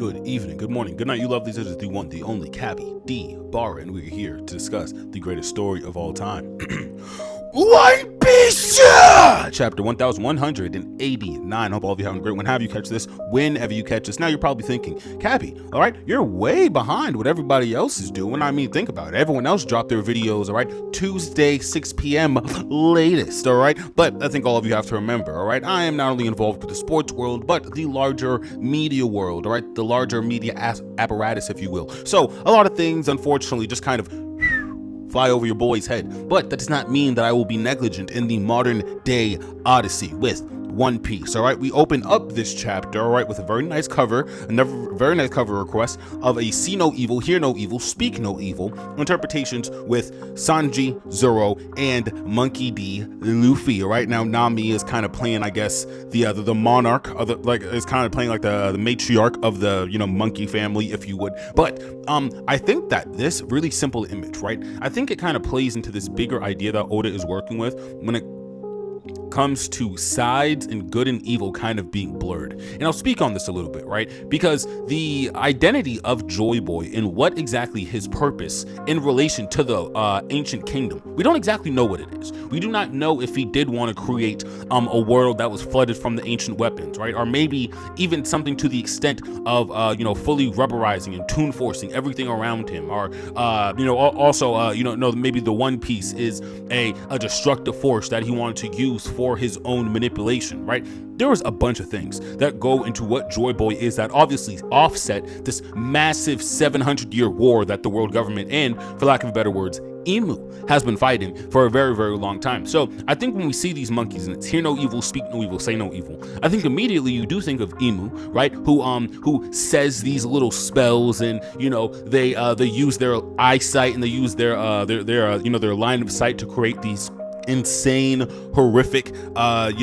Good evening, good morning, good night, you lovelies. It is the one, the only Cabby D Bar, and we're here to discuss the greatest story of all time. One Piece! Chapter 1189. Hope all of you having a great one. Have you catch this whenever you catch this. Now you're probably thinking, Cabby, all right, you're way behind what everybody else is doing. I mean, think about it. Everyone else dropped their videos, all right, Tuesday, 6 p.m. latest, all right? But I think all of you have to remember, all right, I am not only involved with the sports world, but the larger media world, all right, the larger media apparatus, if you will. So a lot of things, unfortunately, just kind of fly over your boy's head, but that does not mean that I will be negligent in the modern day odyssey with One Piece. All right, we open up this chapter, all right, with a very nice cover, another very nice cover request of a see no evil, hear no evil, speak no evil interpretations with Sanji, Zoro, and Monkey D, Luffy. All right, now Nami is kind of playing, I guess, the monarch of the, like, is kind of playing like the matriarch of the, you know, monkey family, if you would. But I think that this really simple image, right, I think it kind of plays into this bigger idea that Oda is working with when it comes to sides and good and evil kind of being blurred. And I'll speak on this a little bit, right? Because the identity of Joy Boy and what exactly his purpose in relation to the ancient kingdom, we don't exactly know what it is. We do not know if he did want to create a world that was flooded from the ancient weapons, right? Or maybe even something to the extent of you know, fully rubberizing and tune forcing everything around him, or you know, also you know, no, maybe the One Piece is a destructive force that he wanted to use for his own manipulation, right? There was a bunch of things that go into what Joy Boy is that obviously offset this massive 700-year war that the world government and, for lack of better words, Emu has been fighting for a very, very long time. So I think when we see these monkeys and it's hear no evil, speak no evil, say no evil, I think immediately you do think of Emu, right? Who says these little spells, and you know, they use their eyesight and they use their you know, their line of sight to create these insane, horrific acts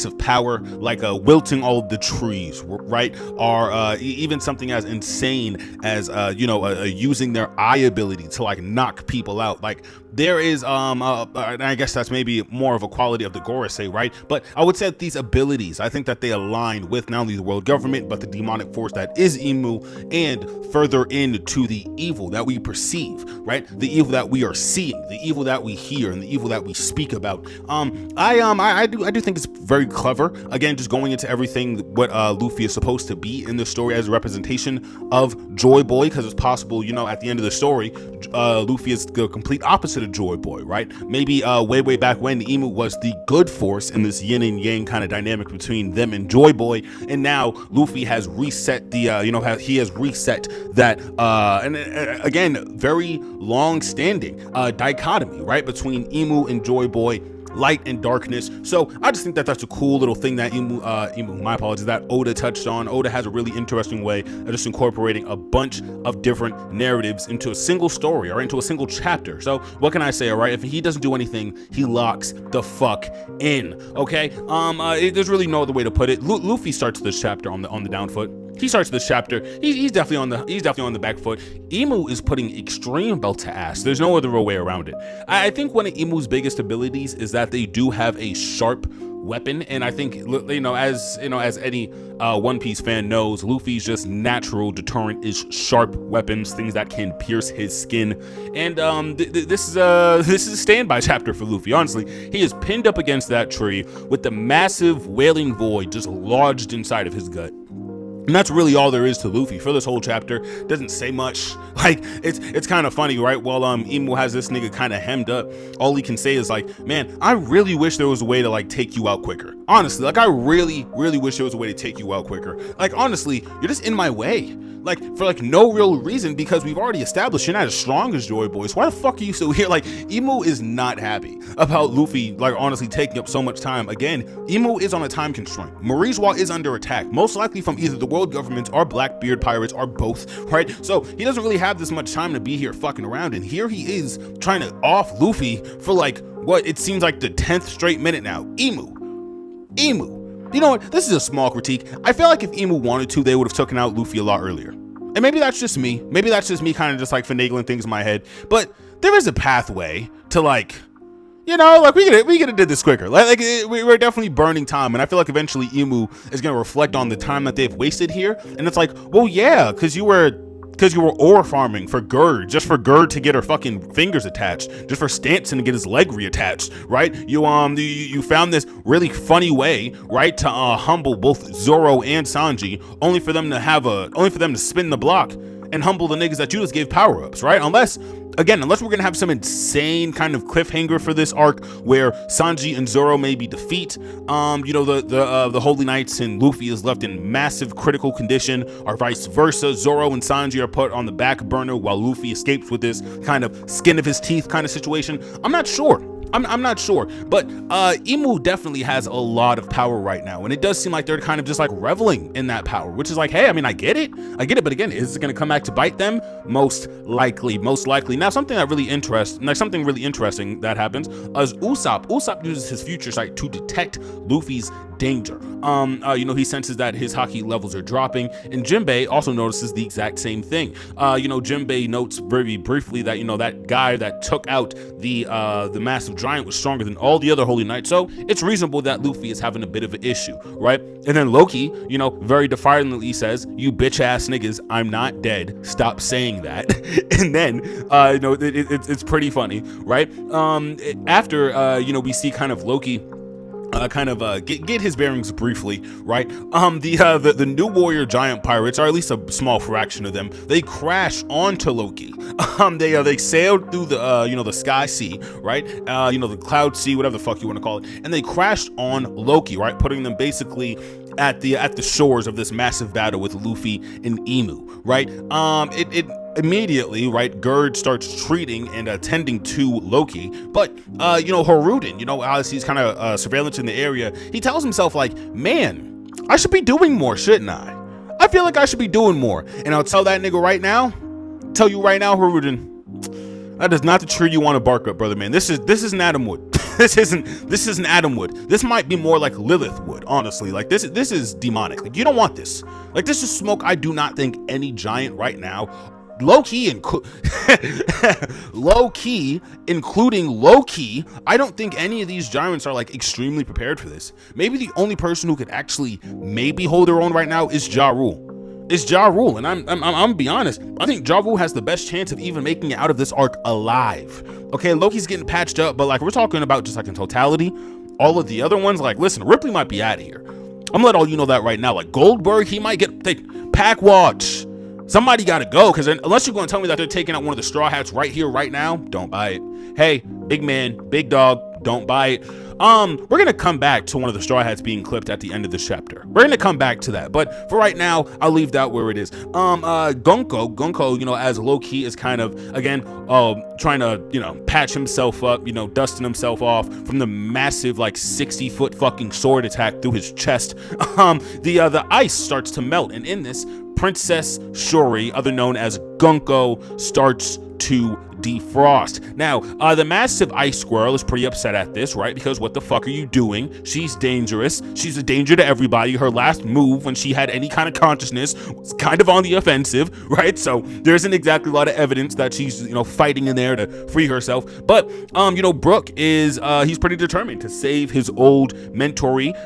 of power, like wilting all of the trees, right? Or even something as insane as using their eye ability to like knock people out. Like there is I guess that's maybe more of a quality of the Gorosei, right? But I would say that these abilities, I think that they align with not only the world government but the demonic force that is Emu, and further into the evil that we perceive, right? The evil that we are seeing, the evil that we hear, and the evil that we speak about. I do think it's very clever. Again, just going into everything what Luffy is supposed to be in the story as a representation of Joy Boy, because it's possible, you know, at the end of the story, Luffy is the complete opposite of Joy Boy, right? Maybe way back when Emu was the good force in this yin and yang kind of dynamic between them and Joy Boy, and now Luffy has reset the he has reset that and again, very long-standing dichotomy, right, between Emu and Joy Boy, light and darkness. So I just think that that's a cool little thing that my apologies, that Oda touched on. Oda has a really interesting way of just incorporating a bunch of different narratives into a single story or into a single chapter. So what can I say, all right? If he doesn't do anything, he locks the fuck in, okay? There's really no other way to put it. Luffy starts this chapter on the down foot. He starts this chapter. He's definitely on the back foot. Emu is putting extreme belt to ass. There's no other way around it. I think one of Emu's biggest abilities is that they do have a sharp weapon, and I think, you know, as any One Piece fan knows, Luffy's just natural deterrent is sharp weapons, things that can pierce his skin. And this is a standby chapter for Luffy. Honestly, he is pinned up against that tree with the massive wailing void just lodged inside of his gut. And that's really all there is to Luffy for this whole chapter. Doesn't say much. Like, it's kind of funny, right? While Emu has this nigga kind of hemmed up, all he can say is like, man, I really wish there was a way to like take you out quicker. Honestly, like I really wish there was a way to take you out quicker. Like honestly, you're just in my way. Like for like no real reason, because we've already established you're not as strong as Joy Boy. So why the fuck are you still here? Like Emu is not happy about Luffy, like honestly taking up so much time. Again, Emu is on a time constraint. Marijois is under attack, most likely from either the world government or Blackbeard pirates or both, right? So he doesn't really have this much time to be here fucking around, and here he is trying to off Luffy for like what it seems like the 10th straight minute now. Emu. You know what? This is a small critique. I feel like if Emu wanted to, they would have taken out Luffy a lot earlier. And maybe that's just me. Maybe that's just me kind of just like finagling things in my head. But there is a pathway to like, you know, like we could have did this quicker. We're definitely burning time, and I feel like eventually Imu is gonna reflect on the time that they've wasted here, and it's like, well, yeah, because you were ore farming for Gerd, just for Gerd to get her fucking fingers attached, just for Stanson to get his leg reattached, right? You found this really funny way, right, to humble both Zoro and Sanji, only for them to spin the block and humble the niggas that you just gave power-ups, right? Unless we're gonna have some insane kind of cliffhanger for this arc where Sanji and Zoro maybe defeat, the Holy Knights, and Luffy is left in massive critical condition, or vice versa. Zoro and Sanji are put on the back burner while Luffy escapes with this kind of skin of his teeth kind of situation. I'm not sure. I'm not sure, but Imu definitely has a lot of power right now, and it does seem like they're kind of just like reveling in that power, which is like, hey, I mean, I get it, but again, is it going to come back to bite them? Most likely. Now, something really interesting that happens is Usopp uses his future sight to detect Luffy's danger. He senses that his haki levels are dropping, and Jinbei also notices the exact same thing. Jinbei notes very briefly that that guy that took out the massive giant was stronger than all the other Holy Knights, so it's reasonable that Luffy is having a bit of an issue, right? And then Loki, very defiantly says, "You bitch ass niggas, I'm not dead. Stop saying that." And then, it's pretty funny, right? After we see kind of Loki get his bearings briefly, right? The new warrior giant pirates, or at least a small fraction of them, they crash onto Loki. They sailed through the sky sea, right? The cloud sea, whatever the fuck you want to call it, and they crashed on Loki, right? Putting them basically at the shores of this massive battle with Luffy and Imu, right? Immediately, right, Gerd starts treating and attending to Loki, but Haruden, as he's kind of surveillance in the area, he tells himself like, man, I should be doing more, shouldn't I? I feel like I should be doing more. And I'll tell that nigga right now, Haruden, that is not the tree you want to bark up, brother, man. This isn't Adamwood. This isn't Adamwood. This might be more like Lilithwood, honestly. Like this is demonic. Like, you don't want this. Like, this is smoke I do not think any giant right now, low key, including Loki, I don't think any of these giants are like extremely prepared for this. Maybe the only person who could actually maybe hold their own right now is Ja Rule. And I'm gonna be honest, I think Ja Rule has the best chance of even making it out of this arc alive. Okay, Loki's getting patched up, but like, we're talking about just like in totality, all of the other ones, like, listen, Ripley might be out of here. I'm gonna let all you know that right now. Like, Goldberg, he might get Pack Watch. Somebody gotta go, because unless you're gonna tell me that they're taking out one of the Straw Hats right here, right now, don't buy it. Hey, big man, big dog, don't buy it. We're gonna come back to one of the Straw Hats being clipped at the end of this chapter. We're gonna come back to that, but for right now, I'll leave that where it is. Gonko, as Loki is kind of again trying to patch himself up, dusting himself off from the massive like 60-foot fucking sword attack through his chest. The ice starts to melt, and in this, Princess Shuri, other known as Gonko, starts to defrost. Now, the massive ice squirrel is pretty upset at this, right? Because what the fuck are you doing? She's dangerous. She's a danger to everybody. Her last move, when she had any kind of consciousness, was kind of on the offensive, right? So there isn't exactly a lot of evidence that she's, fighting in there to free herself. But, Brook is, he's pretty determined to save his old mentoree.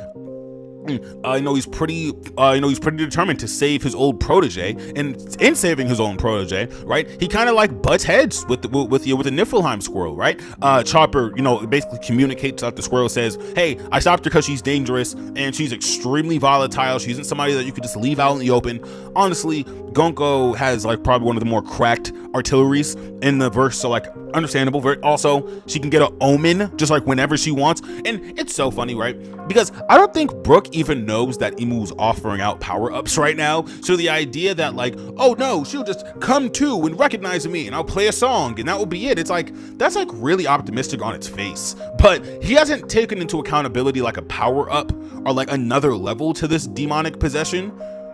He's pretty determined to save his old protege, and in saving his own protege, right, he kind of like butts heads with the Niflheim squirrel, right? Chopper, basically communicates out the squirrel, says, hey, I stopped her because she's dangerous and she's extremely volatile. She isn't somebody that you could just leave out in the open. Honestly, Gonko has like probably one of the more cracked artilleries in the verse, so like understandable. Also, she can get an omen just like whenever she wants, and it's so funny, right? Because I don't think Brook even knows that Imu's offering out power-ups right now. So the idea that like, oh no, she'll just come to and recognize me and I'll play a song and that will be it. It's like, that's like really optimistic on its face. But he hasn't taken into accountability like a power-up or like another level to this demonic possession.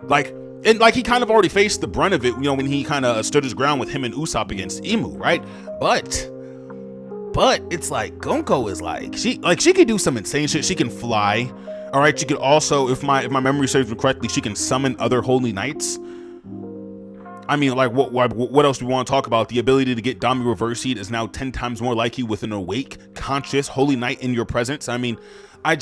And he kind of already faced the brunt of it, when he kind of stood his ground with him and Usopp against Imu, right? But it's like Gonko is like she could do some insane shit. She can fly. All right, she could also, if my memory serves me correctly, she can summon other holy knights. I mean, like, what else do we want to talk about? The ability to get Dami reversied is now 10 times more likely with an awake, conscious, holy knight in your presence. I mean, I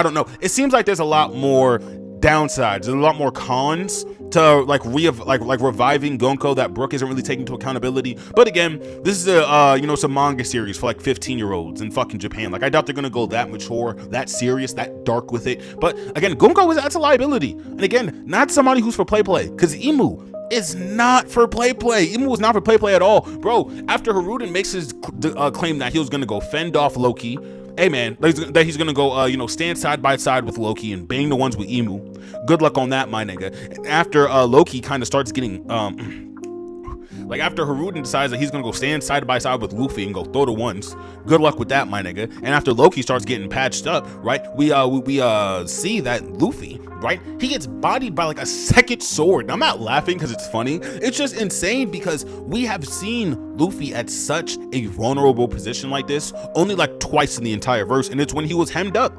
don't know. It seems like there's a lot more downsides, there's a lot more cons to like reviving Gonko that Brook isn't really taking into accountability. But again, this is a it's a manga series for like 15-year-olds in fucking Japan. Like, I doubt they're gonna go that mature, that serious, that dark with it. But again, Gonko that's a liability, and again, not somebody who's for play, because Imu is not for play. Imu was not for play at all, bro. After Haruden makes his claim that he was gonna go fend off Loki, hey man, that he's gonna go stand side by side with Loki and bang the ones with Imu. Good luck on that, my nigga. And after Loki kind of starts getting like, after Haruden decides that he's gonna go stand side by side with Luffy and go throw the ones, good luck with that, my nigga. And after Loki starts getting patched up, right, we see that Luffy, right, he gets bodied by like a second sword. And I'm not laughing because it's funny, it's just insane because we have seen Luffy at such a vulnerable position like this only like twice in the entire verse, and it's when he was hemmed up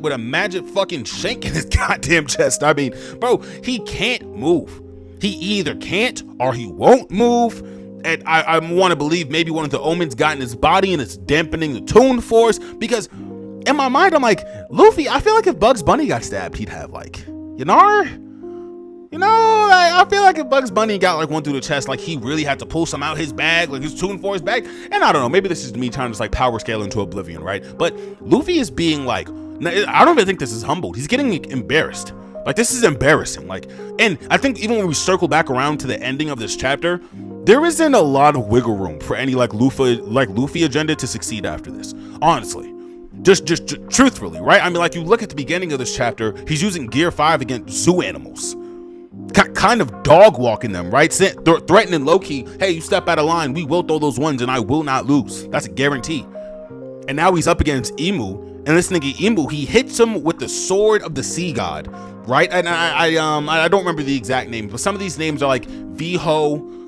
with a magic fucking shank in his goddamn chest. I mean, bro, he can't move. He either can't or he won't move. And I want to believe maybe one of the omens got in his body and it's dampening the Toon Force, because in my mind I'm like, Luffy, I feel like if Bugs Bunny got stabbed, he'd have like, I feel like if Bugs Bunny got like one through the chest, like he really had to pull some out his bag, like his Toon Force bag. And I don't know, maybe this is me trying to just like power scale into oblivion, right? But Luffy is being like, I don't even think this is humbled. He's getting embarrassed. Like, this is embarrassing. Like, and I think even when we circle back around to the ending of this chapter, there isn't a lot of wiggle room for any like Luffy agenda to succeed after this. Honestly, just truthfully, right? I mean, like, you look at the beginning of this chapter, he's using Gear 5 against zoo animals, kind of dog walking them, right? Threatening Loki, hey, you step out of line, we will throw those ones and I will not lose. That's a guarantee. And now he's up against Imu, and this nigga Imu, he hits him with the sword of the sea god, right? And I don't remember the exact names, but some of these names are like Viho,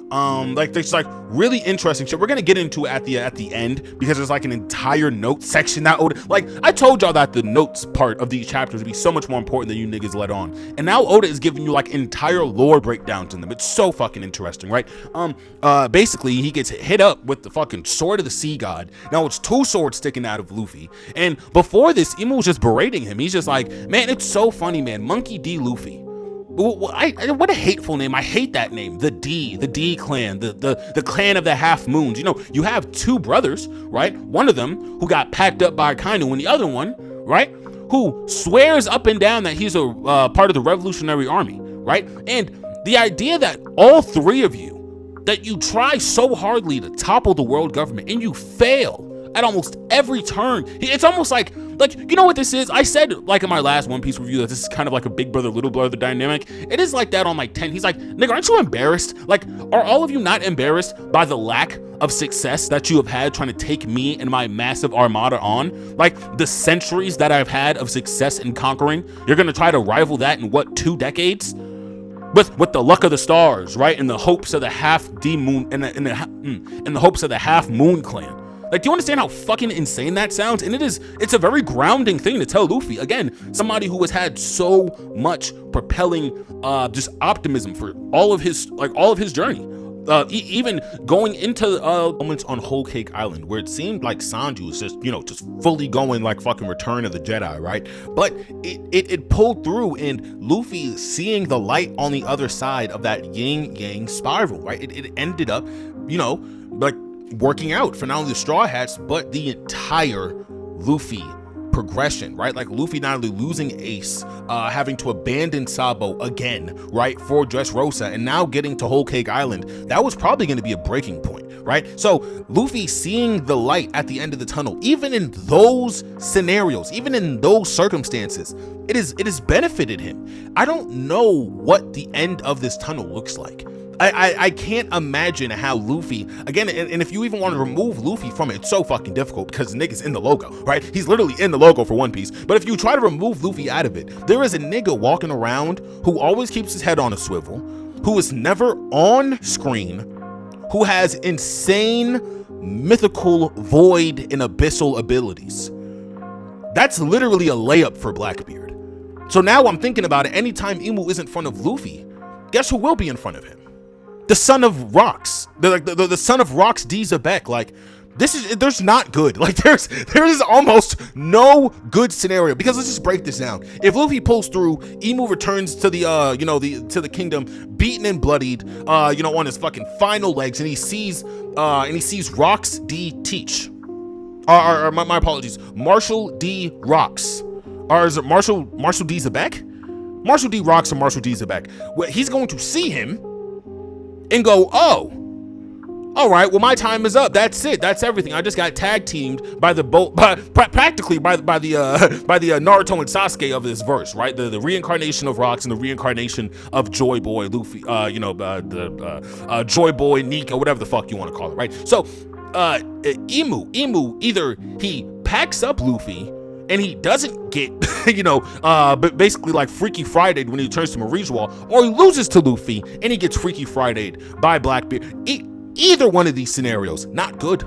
like there's like really interesting shit. We're gonna get into it at the end, because there's like an entire note section that Oda, like, I told y'all that the notes part of these chapters would be so much more important than you niggas let on, and now Oda is giving you like entire lore breakdowns in them. It's so fucking interesting, right? Basically he gets hit up with the fucking sword of the sea god. Now it's two swords sticking out of Luffy, and before this, Imu was just berating him. He's just like, man, it's so funny, man, Monkey D. Luffy. What a hateful name. I hate that name. The D clan, the clan of the half moons. You have two brothers, right? One of them who got packed up by Akainu, and the other one, right, who swears up and down that he's a part of the Revolutionary Army, right? And the idea that all three of you, that you try so hardly to topple the world government and you fail at almost every turn. It's almost like, you know what this is? I said, like, in my last One Piece review, that this is kind of like a big brother, little brother dynamic. It is like that on like 10. He's like, nigga, aren't you embarrassed? Like, are all of you not embarrassed by the lack of success that you have had trying to take me and my massive armada on? Like, the centuries that I've had of success in conquering, you're gonna try to rival that in what, 2 decades? With the luck of the stars, right? In the hopes of the half D moon, in the hopes of the half moon clan. Like, do you understand how fucking insane that sounds? And it's a very grounding thing to tell Luffy. Again, somebody who has had so much propelling just optimism for all of his journey. Even going into moments on Whole Cake Island where it seemed like Sanji was just fully going like fucking Return of the Jedi, right? But it pulled through, and Luffy seeing the light on the other side of that yin yang spiral, right? It ended up, like, working out for not only the Straw Hats but the entire Luffy progression, right? Like, Luffy not only losing Ace, having to abandon Sabo again, right, for Dressrosa, and now getting to Whole Cake Island. That was probably going to be a breaking point, right? So Luffy seeing the light at the end of the tunnel, even in those scenarios, even in those circumstances, it has benefited him. I don't know what the end of this tunnel looks like. I can't imagine how Luffy, again, and if you even want to remove Luffy from it, it's so fucking difficult because nigga's in the logo, right? He's literally in the logo for One Piece. But if you try to remove Luffy out of it, there is a nigga walking around who always keeps his head on a swivel, who is never on screen, who has insane mythical void and abyssal abilities. That's literally a layup for Blackbeard. So now I'm thinking about it, anytime Imu isn't in front of Luffy, guess who will be in front of him? the son of Rocks, the son of Rocks D. Zebek. Like, there's not good. Like, there is almost no good scenario, because let's just break this down. If Luffy pulls through, Imu returns to the to the kingdom, beaten and bloodied, on his fucking final legs, and he sees Rocks D. Teach. My apologies, Marshall D. Rocks. Or is it Marshall D. Zebek? Marshall D. Rocks or Marshall D. Zebek. Well, he's going to see him and go, oh, all right, well, my time is up. That's it. That's everything. I just got tag teamed by the practically by the Naruto and Sasuke of this verse, right? The reincarnation of Rocks and the reincarnation of Joy Boy Luffy, Joy Boy Nika, whatever the fuck you want to call it, right? So, Imu, either he packs up Luffy and he doesn't get, but basically like Freaky Friday'd when he returns to Marie's Wall, or he loses to Luffy and he gets Freaky Friday'd by Blackbeard. Either one of these scenarios, not good.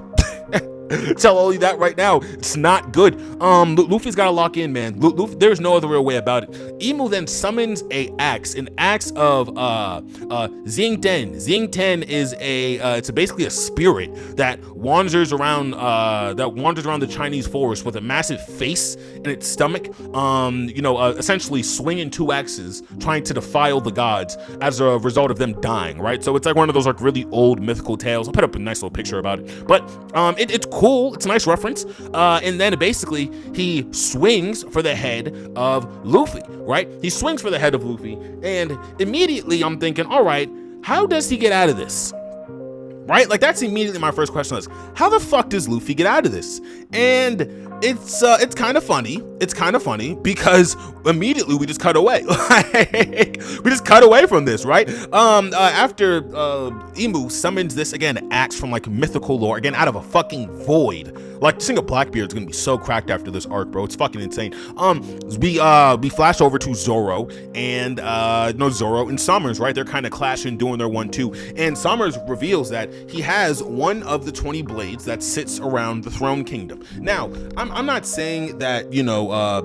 Tell all you that right now, it's not good. Luffy's got to lock in, man. Luffy, there's no other real way about it. Imu then summons an axe of Xingten. Xingten is it's basically a spirit that wanders around the Chinese forest with a massive face in its stomach. Essentially swinging two axes, trying to defile the gods as a result of them dying. Right, so it's like one of those like really old mythical tales. I'll put up a nice little picture about it, but it's cool. It's a nice reference. And then basically he swings for the head of Luffy, right? He swings for the head of Luffy, and immediately I'm thinking, all right, how does he get out of this? Right? Like, that's immediately my first question is, how the fuck does Luffy get out of this? And it's kind of funny. It's kind of funny because immediately we just cut away. We just cut away from this, right? After Imu summons this, again, axe from like mythical lore, again, out of a fucking void. Like, this thing of Blackbeard's gonna be so cracked after this arc, bro. It's fucking insane. We flash over to Zoro and Zoro and Summers, right? They're kind of clashing, doing their 1-2, and Summers reveals that he has one of the 20 blades that sits around the Throne Kingdom. Now, I'm not saying that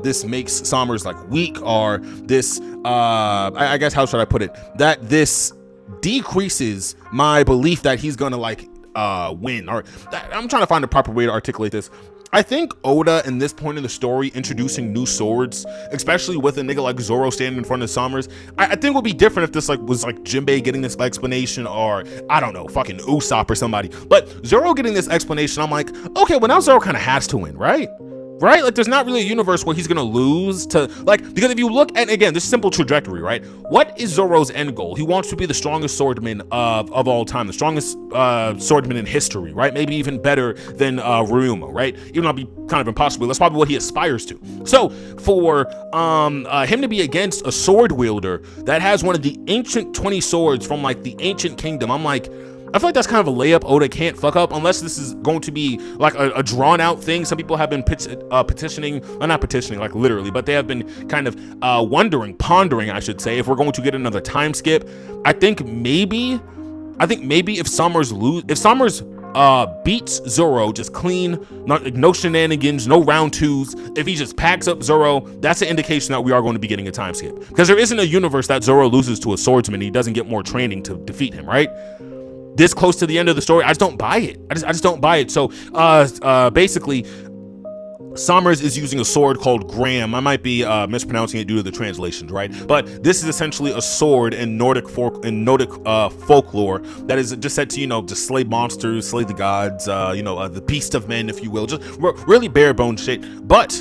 this makes Summers like weak, or this I guess, how should I put it, that this decreases my belief that he's gonna like win, or I'm trying to find a proper way to articulate this. I think Oda, in this point in the story, introducing new swords, especially with a nigga like Zoro standing in front of Summers, I think would be different if this was like Jinbei getting this explanation, or I don't know, fucking Usopp or somebody. But Zoro getting this explanation, I'm like, okay, well now Zoro kind of has to win, right? Right? Like, there's not really a universe where he's gonna lose to, like, because if you look at, again, this simple trajectory, right? What is Zoro's end goal? He wants to be the strongest swordman of all time, the strongest swordman in history, right? Maybe even better than Ryuma, right? Even though it'd be kind of impossible, that's probably what he aspires to. So for him to be against a sword wielder that has one of the ancient 20 swords from like the ancient kingdom, I'm like, I feel like that's kind of a layup Oda can't fuck up, unless this is going to be like a drawn out thing. Some people have been petitioning, well, not petitioning like literally, but they have been kind of pondering, I should say, if we're going to get another time skip. I think maybe if Summers beats Zoro just clean, no shenanigans, no round twos, if he just packs up Zoro, that's an indication that we are going to be getting a time skip, because there isn't a universe that Zoro loses to a swordsman and he doesn't get more training to defeat him, right? This close to the end of the story, I just don't buy it. I just don't buy it. So basically, Summers is using a sword called Graham. I might be mispronouncing it due to the translations, right? But this is essentially a sword in Nordic folklore that is just said to, just slay monsters, slay the gods, the beast of men, if you will. Just really bare bones shit. But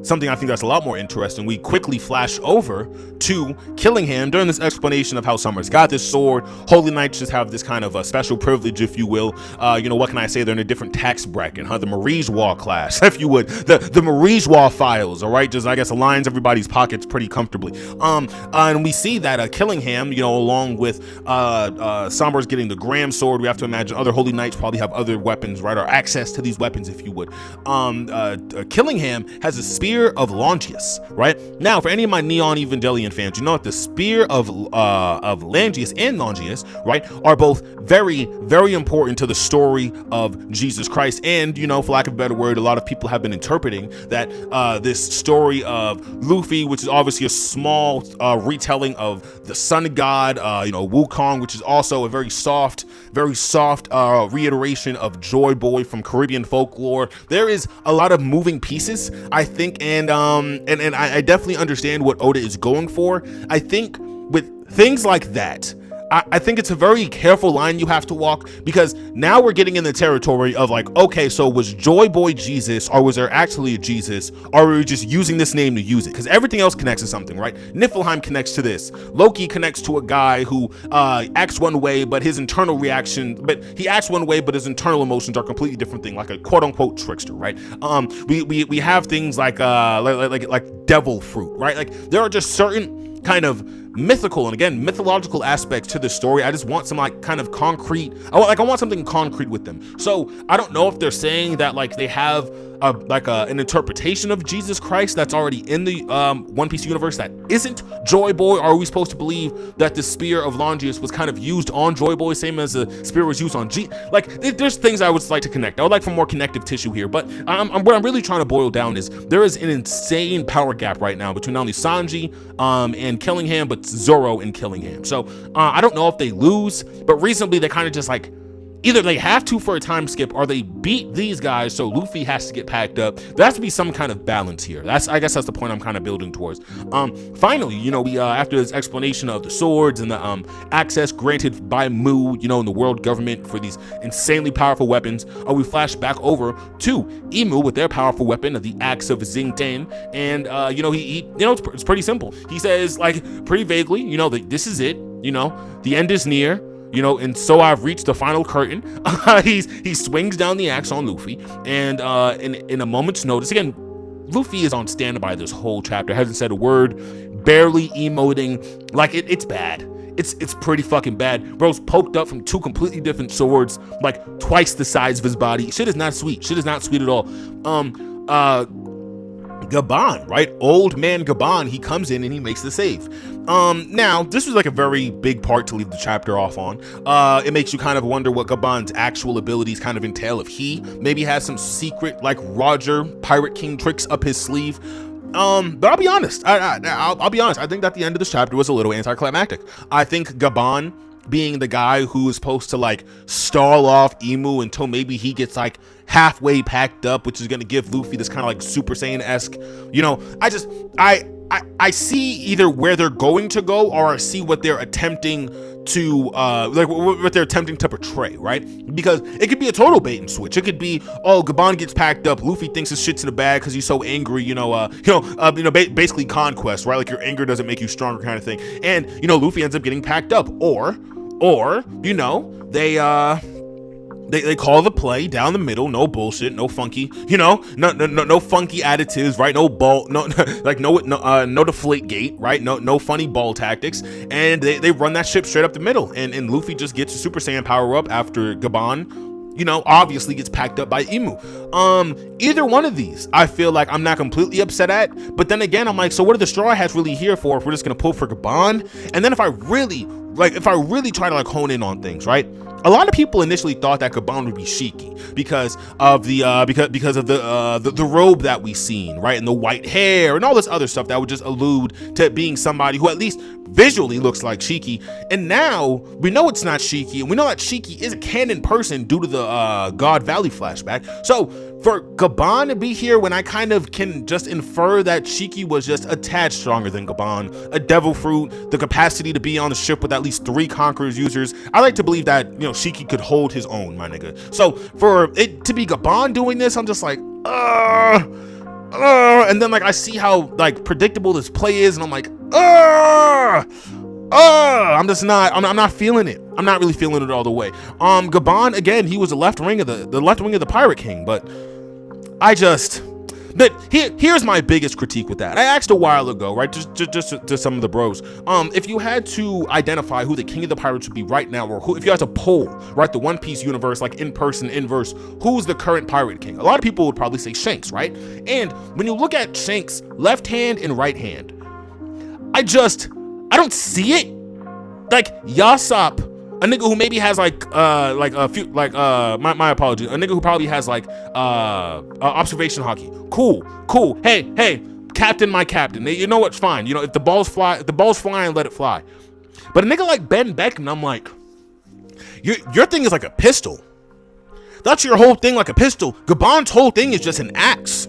something I think that's a lot more interesting, we quickly flash over to Killingham during this explanation of how Summers got this sword. Holy Knights just have this kind of a special privilege, if you will. What can I say? They're in a different tax bracket, huh? The Marie's Wall class, if you would. The Marie's Wall files, all right? Just, I guess, aligns everybody's pockets pretty comfortably. And we see that Killingham, along with Summers getting the Graham sword, we have to imagine other Holy Knights probably have other weapons, right? Or access to these weapons, if you would. Killingham has a spear spear of Longius, right? Now, for any of my Neon Evangelion fans, you know that the spear of Longius and Longius, right, are both very, very important to the story of Jesus Christ. And, you know, for lack of a better word, a lot of people have been interpreting that this story of Luffy, which is obviously a small retelling of the Sun God, you know, Wukong, which is also a very soft reiteration of Joy Boy from Caribbean folklore. There is a lot of moving pieces, I think, and I definitely understand what Oda is going for. I think with things like that, I think it's a very careful line you have to walk, because now we're getting in the territory of like, okay, so was Joy Boy Jesus, or was there actually a Jesus, or were we just using this name to use it? Because everything else connects to something, right? Niflheim connects to this. Loki connects to a guy who acts one way, but his internal reaction, but he acts one way, but his internal emotions are a completely different thing, like a quote unquote trickster, right? We have things like devil fruit, right? Like there are just certain kind of mythical and again mythological aspects to the story. I just want some like kind of concrete, I want something concrete with them. So I don't know if they're saying that like they have an interpretation of Jesus Christ that's already in the One Piece universe that isn't Joy Boy, or are we supposed to believe that the spear of Longius was kind of used on Joy Boy, same as the spear was used on there's things I would like to connect. I would like for more connective tissue here, but what I'm really trying to boil down is there is an insane power gap right now between not only Sanji and Killingham, but Zoro and Killingham. So I don't know if they lose, but reasonably they kind of just like either they have to for a time skip, or they beat these guys so Luffy has to get packed up. There has to be some kind of balance here. I guess that's the point I'm kind of building towards. Finally, you know, we after this explanation of the swords and the access granted by Mu, you know, in the world government for these insanely powerful weapons, we flash back over to Emu with their powerful weapon of the axe of Xingten, and you know, he you know, it's pretty simple. He says like pretty vaguely, you know, that this is it, you know, the end is near. You know, and so I've reached the final curtain. He swings down the axe on Luffy, and in a moment's notice, again, Luffy is on standby this whole chapter, hasn't said a word, barely emoting. Like it's bad. It's pretty fucking bad. Bro's poked up from two completely different swords, like twice the size of his body. Shit is not sweet. Shit is not sweet at all. Gaban, right? Old man Gaban, he comes in and he makes the save. Now, this was like a very big part to leave the chapter off on. It makes you kind of wonder what Gaban's actual abilities kind of entail, if he maybe has some secret, like Roger, Pirate King tricks up his sleeve. But I'll be honest, I'll be honest, I think that the end of this chapter was a little anticlimactic. I think Gaban, being the guy who is supposed to like stall off Emu until maybe he gets like halfway packed up, which is going to give Luffy this kind of like Super Saiyan-esque, you know, I see either where they're going to go, or I see what they're attempting to like what they're attempting to portray, right? Because it could be a total bait and switch. It could be, oh, Gaban gets packed up, Luffy thinks his shit's in the bag because he's so angry, basically conquest, right? Like your anger doesn't make you stronger kind of thing. And you know, Luffy ends up getting packed up, or you know, they call the play down the middle, no bullshit, no funky, you know, no funky additives, right? No ball, no deflate gate, right? No funny ball tactics, and they run that ship straight up the middle, and Luffy just gets a Super Saiyan power up after Gaban, you know, obviously gets packed up by Emu. Either one of these, I feel like I'm not completely upset at, but then again, I'm like, so what are the Straw Hats really here for if we're just gonna pull for Gaban? And then if I really try to like hone in on things, right? A lot of people initially thought that Gaban would be Shiki because of the robe that we seen, right, and the white hair and all this other stuff that would just allude to being somebody who at least visually looks like Shiki. And now we know it's not Shiki, and we know that Shiki is a canon person due to the God Valley flashback. So for Gaban to be here when I kind of can just infer that Shiki was just a tad stronger than Gaban, a devil fruit, the capacity to be on the ship with at least 3 Conquerors users, I like to believe that, you know, Shiki could hold his own, my nigga. So for it to be Gaban doing this, I'm just like, and then like I see how like predictable this play is, and I'm like, I'm not feeling it. I'm not really feeling it all the way. Gaban, again, he was the left wing of the Pirate King, but I just But here's my biggest critique with that. I asked a while ago, right, just to some of the bros, if you had to identify who the king of the pirates would be right now, or who, if you had to poll, right, the One Piece universe, like in person, in verse, who's the current pirate king? A lot of people would probably say Shanks, right? And when you look at Shanks' left hand and right hand, I don't see it. Like Yasop, a nigga who maybe has like a few, like my apologies, a nigga who probably has like observation hockey. Cool. Hey, captain, my captain. You know what's fine. You know, if the ball's flying, let it fly. But a nigga like Ben Beckman, I'm like, your thing is like a pistol. That's your whole thing, like a pistol. Gabon's whole thing is just an axe.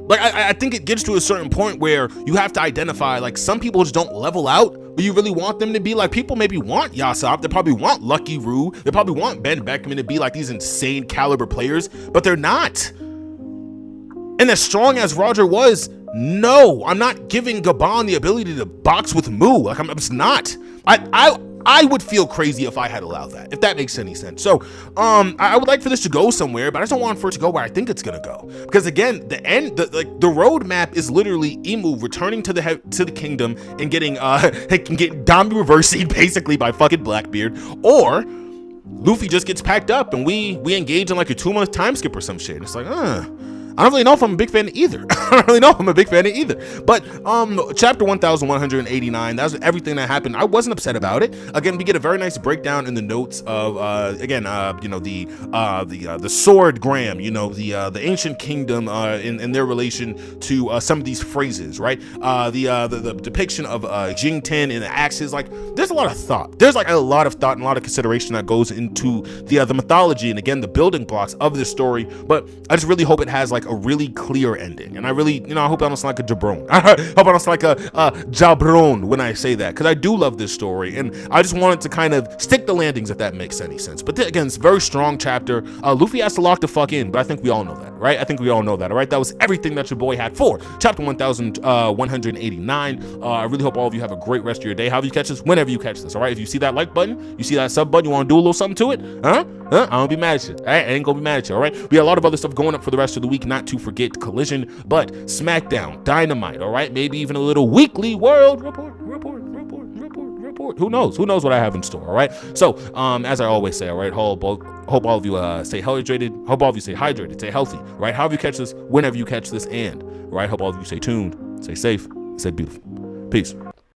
Like, I think it gets to a certain point where you have to identify, like, some people just don't level out, but you really want them to be. Like, people maybe want Yasop, they probably want Lucky Roo, they probably want Ben Beckman to be like these insane caliber players, but they're not. And as strong as Roger was, no, I'm not giving Gabon the ability to box with Mu. Like, I'm just not. I would feel crazy if I had allowed that, if that makes any sense. So I would like for this to go somewhere, but I just don't want for it to go where I think it's gonna go. Because again, the roadmap is literally Imu returning to the kingdom and getting Dami reversing basically by fucking Blackbeard, or Luffy just gets packed up and we engage in like a 2-month time skip or some shit. It's like, I don't really know if I'm a big fan of either. But chapter 1189, that was everything that happened. I wasn't upset about it. Again, we get a very nice breakdown in the notes of the sword gram, the ancient kingdom in their relation to some of these phrases, right? The depiction of Jingten and the axes. Like, there's a lot of thought. There's like a lot of thought and a lot of consideration that goes into the mythology and again the building blocks of this story. But I just really hope it has like a really clear ending, and I really, I hope I don't sound like a jabron. I hope I don't sound like a jabron when I say that, because I do love this story, and I just wanted to kind of stick the landings, if that makes any sense. But again, it's a very strong chapter. Luffy has to lock the fuck in, but I think we all know that, right? All right, that was everything that your boy had for chapter 1189. I really hope all of you have a great rest of your day, however you catch this, whenever you catch this. All right, if you see that like button, you see that sub button, you want to do a little something to it, I don't be mad at you. I ain't gonna be mad at you. All right, we got a lot of other stuff going up for the rest of the week, not to forget Collision, but SmackDown, Dynamite, all right, maybe even a little weekly world report. Who knows what I have in store. All right, so as I always say, all right, hope all of you stay hydrated, hope all of you stay hydrated, stay healthy, right? However you catch this, whenever you catch this, and right, hope all of you stay tuned, stay safe, stay beautiful. Peace.